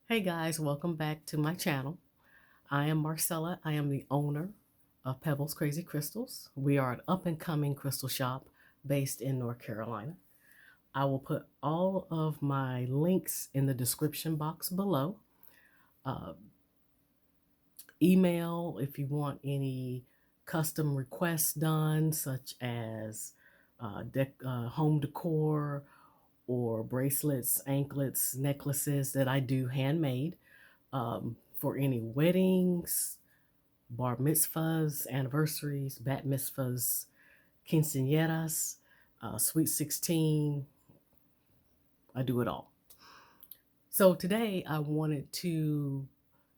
Hey guys, welcome back to my channel. I am Marcella. I am the owner of Pebbles Crazy Crystals. We are an up and coming crystal shop based in North Carolina. I will put all of my links in the description box below. Uh, Email if you want any custom requests done, such as home decor or bracelets, anklets, necklaces that I do handmade. For any weddings, bar mitzvahs, anniversaries, bat mitzvahs, quinceañeras, sweet 16. I do it all. So today I wanted to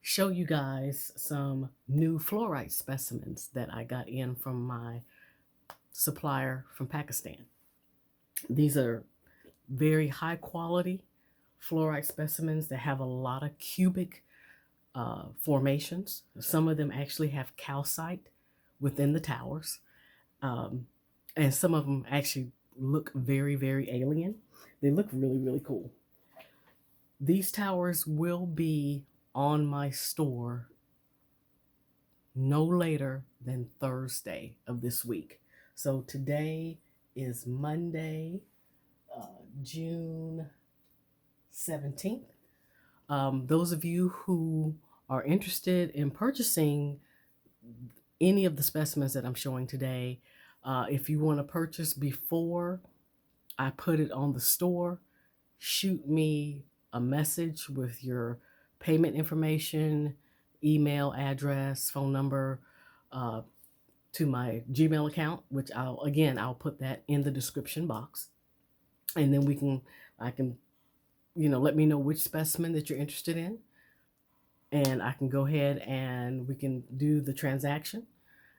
show you guys some new fluorite specimens that I got in from my supplier from Pakistan. These are very high quality fluorite specimens that have a lot of cubic formations. Some of them actually have calcite within the towers. Um, and some of them actually look very, very alien. They look really, really cool. These towers will be on my store no later than Thursday of this week. So today is Monday, June 17th. Those of you who are interested in purchasing any of the specimens that I'm showing today, if you want to purchase before I put it on the store, shoot me a message with your payment information, email address, phone number, to my Gmail account, which I'll put that in the description box. And then I can, let me know which specimen that you're interested in. And I can go ahead and we can do the transaction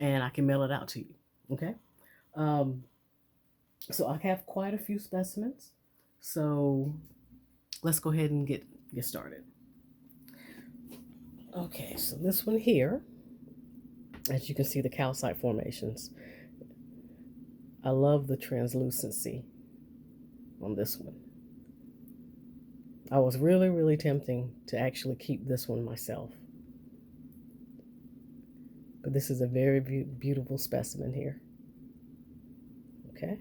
and I can mail it out to you. Okay. Um, so I have quite a few specimens. So let's go ahead and get started. Okay, so this one here, as you can see, the calcite formations. I love the translucency on this one. I was really, really tempting to actually keep this one myself. But this is a very beautiful specimen here. Okay.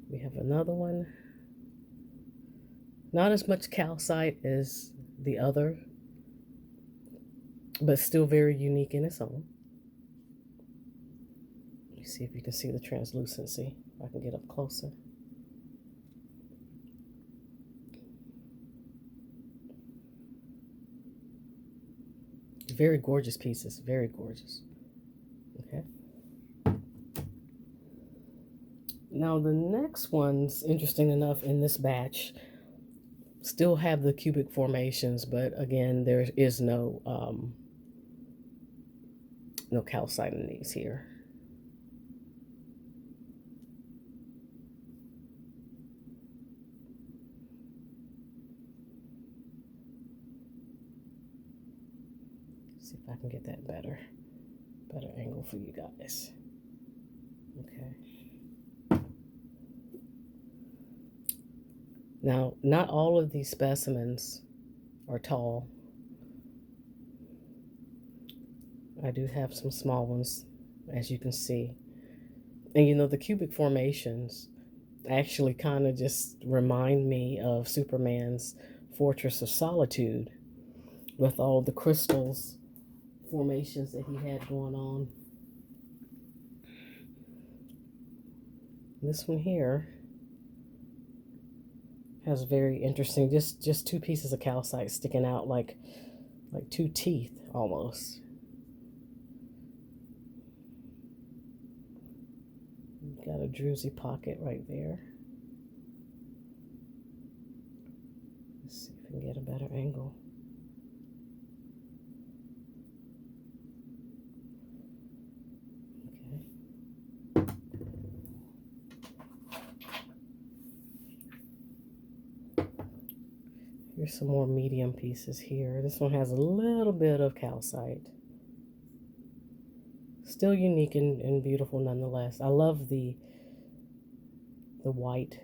We have another one. Not as much calcite as the other, but still very unique in its own. Let me see if you can see the translucency. I can get up closer. Very gorgeous pieces, very gorgeous. Okay. Now the next one's interesting enough in this batch. Still have the cubic formations, but again, there is no calcite in these here. See if I can get that better angle for you guys. Okay. Now, not all of these specimens are tall. I do have some small ones, as you can see. And the cubic formations actually kind of just remind me of Superman's Fortress of Solitude with all the crystals formations that he had going on. This one here has very interesting, just two pieces of calcite sticking out like two teeth almost. Got a druzy pocket right there. Let's see if we can get a better angle. Here's some more medium pieces here. This one has a little bit of calcite. Still unique and beautiful nonetheless. I love the white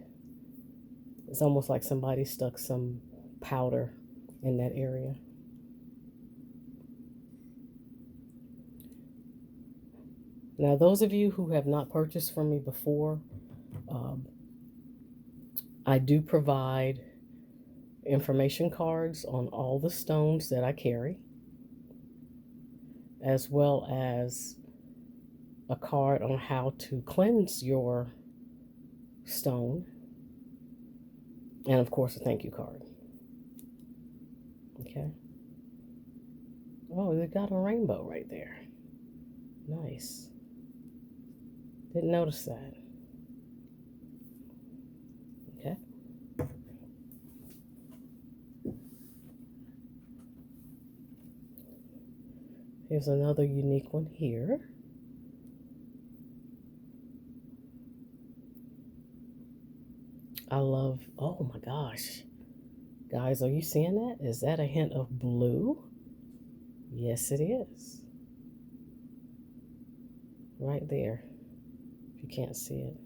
It's almost like somebody stuck some powder in that area. Now, those of you who have not purchased from me before, I do provide information cards on all the stones that I carry, as well as a card on how to cleanse your stone, and of course a thank you card. Okay. Oh, they got a rainbow right there. Nice. Didn't notice that. Okay. Here's another unique one here. I love, oh my gosh. Guys, are you seeing that? Is that a hint of blue? Yes, it is. Right there, if you can't see it.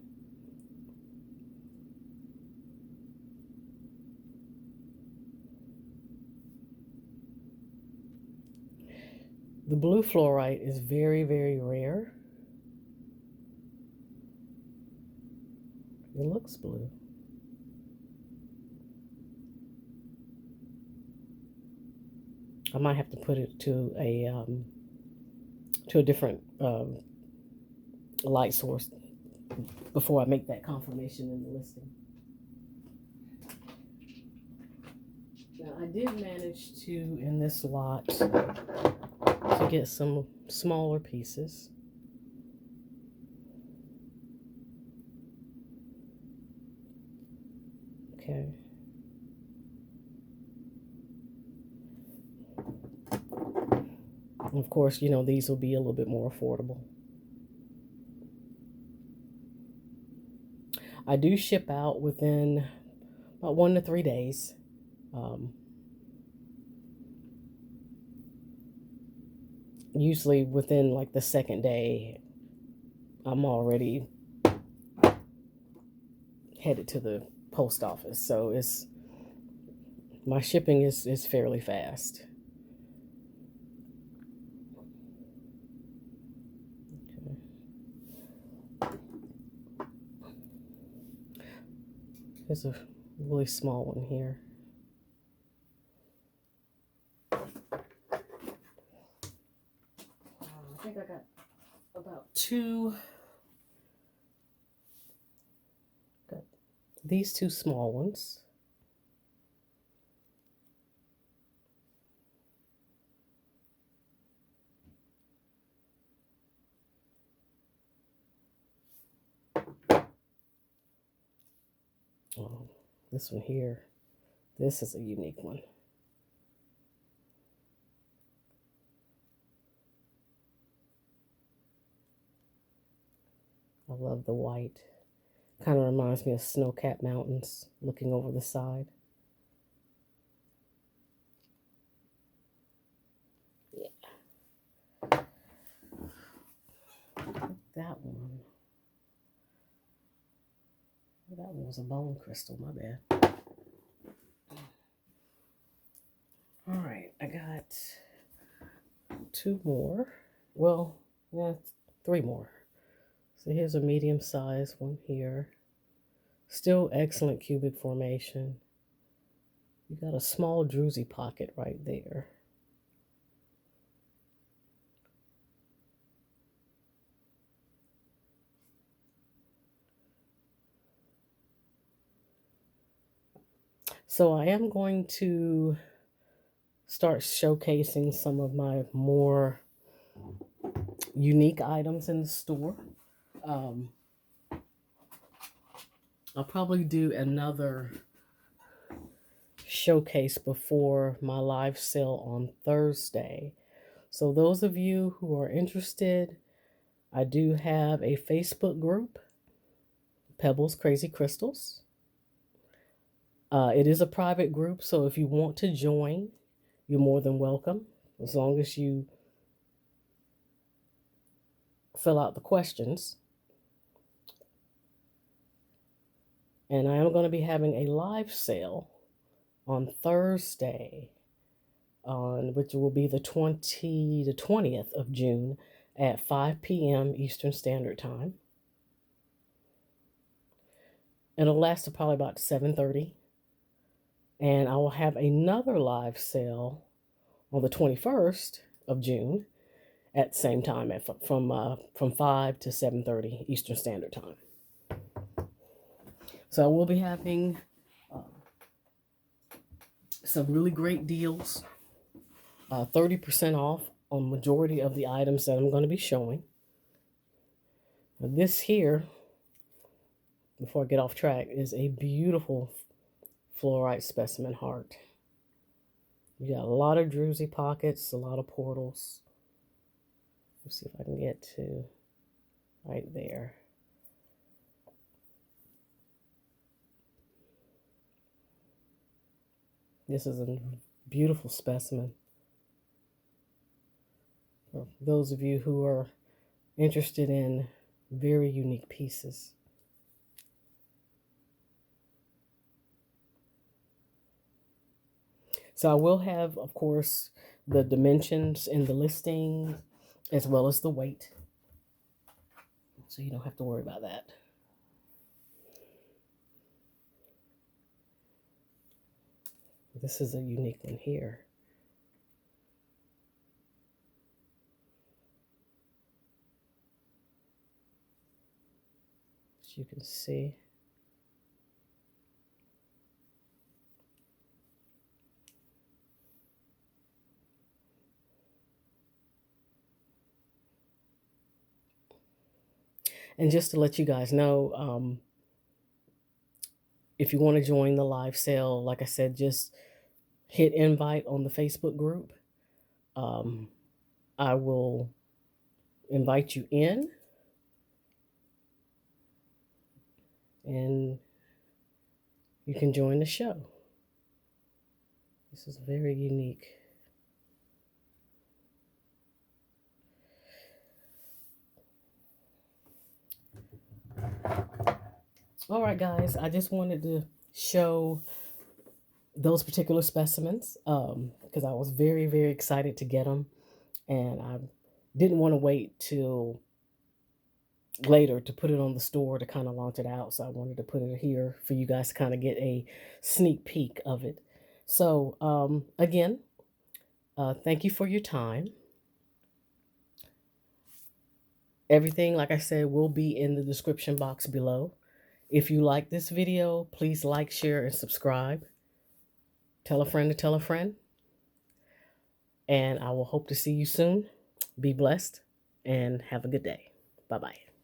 The blue fluorite is very, very rare. It looks blue. I might have to put it to a different light source before I make that confirmation in the listing. Now, I did manage to, in this lot, to get some smaller pieces. Okay. And of course, you know, these will be a little bit more affordable. I do ship out within about 1 to 3 days. Usually within like the second day, I'm already headed to the post office. So my shipping is fairly fast. Okay. There's a really small one here. I think I got about got these two small ones. Oh, this one here, this is a unique one. I love the white. Kind of reminds me of snow-capped mountains looking over the side. Yeah. That one. That one was a bone crystal, my bad. All right, I got 2 more. Well, yeah, 3 more. So here's a medium-sized one here. Still excellent cubic formation. You got a small druzy pocket right there. So I am going to start showcasing some of my more unique items in the store. I'll probably do another showcase before my live sale on Thursday. So those of you who are interested, I do have a Facebook group, Pebbles Crazy Crystals. It is a private group, so if you want to join, you're more than welcome, as long as you fill out the questions. And I am going to be having a live sale on Thursday, which will be the 20th of June at 5 p.m. Eastern Standard Time. It'll last to probably about 7:30. And I will have another live sale on the 21st of June at the same time from 5 to 7:30 Eastern Standard Time. So I will be having some really great deals, 30% off on majority of the items that I'm going to be showing. Now this here, before I get off track, is a beautiful fluorite specimen heart. You got a lot of druzy pockets, a lot of portals. Let's see if I can get to right there. This is a beautiful specimen. For those of you who are interested in very unique pieces. So I will have, of course, the dimensions in the listing as well as the weight. So you don't have to worry about that. This is a unique one here. As you can see. And just to let you guys know, if you want to join the live sale, like I said, just hit invite on the Facebook group. I will invite you in, and you can join the show. This is very unique. All right, guys, I just wanted to show those particular specimens because I was very, very excited to get them, and I didn't want to wait till later to put it on the store to kind of launch it out. So I wanted to put it here for you guys to kind of get a sneak peek of it. So again, thank you for your time. Everything, like I said, will be in the description box below. If you like this video, please like, share, and subscribe. Tell a friend to tell a friend. And I will hope to see you soon. Be blessed and have a good day. Bye-bye.